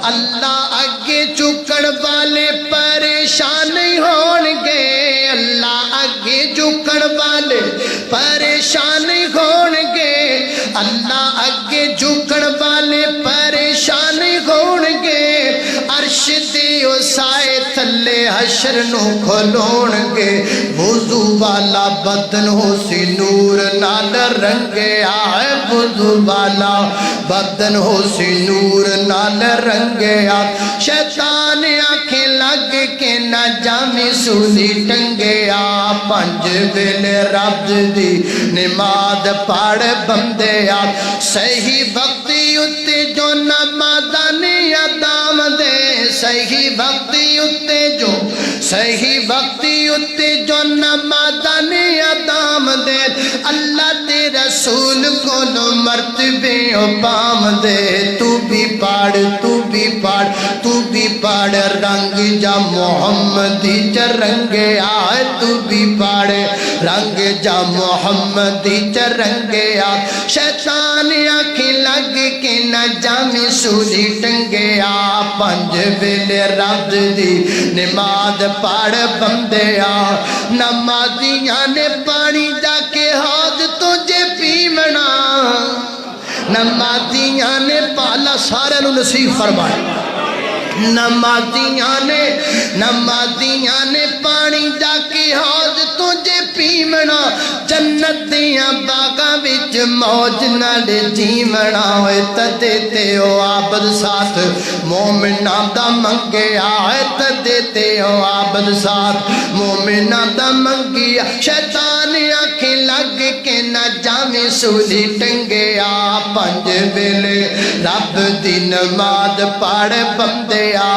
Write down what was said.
اللہ اگے جھکن والے پریشان نہیں ہون گے، اللہ اگے جھکن والے پریشان نہیں ہون گے، اللہ اگے جھکن والے پریشان نہیں ہون گے، عرش دے سائے تھلے حشر نو کھلون گے، وضو والا بدن ہو سی نور نال رنگیا ہے، وضو والا بدن ہو سی نور نال رنگیا، شیطان آنکھیں لگ کے نہ جامی سولی ٹنگیا، پنج ویلے رب دی نماز پڑھ بندیا، صحیح وقتی اتے جو نمازانی ادام دے، صحیح وقتی اتے جو نمازانی ادام دے، اللہ تے رسول کو نو مرتبے پام دے، تو بھی پاڑ رنگ جا محمدی چرنگے آئے، تو بھی پاڑ رنگ جا محمدی چرنگے آئے، شیطان آنکھیں لگ کے نہ جامی سولی ٹنگے آ، پنج ویلے رب دی نماز پڑھ بندیا، نمازیاں نے پانی جا کے حوض تجھے پیمنا، نمازیاں نے پالا سارے نو نصیب فرمائے، نمازیاں نے پانی جا کے حوض تجھے پیمنا، جنت دیاں باغاں وچ موج نال جیونا، ہوئے تدے تے او عابد ساتھ مومناں دا منگیا، ہے تدے تے او عابد ساتھ مومناں دا منگیا، شیطان آنکھیں لگ کے نہ جاویں سولی ٹنگیا، پنج ویلے رب دی نماز پڑھ بندیا،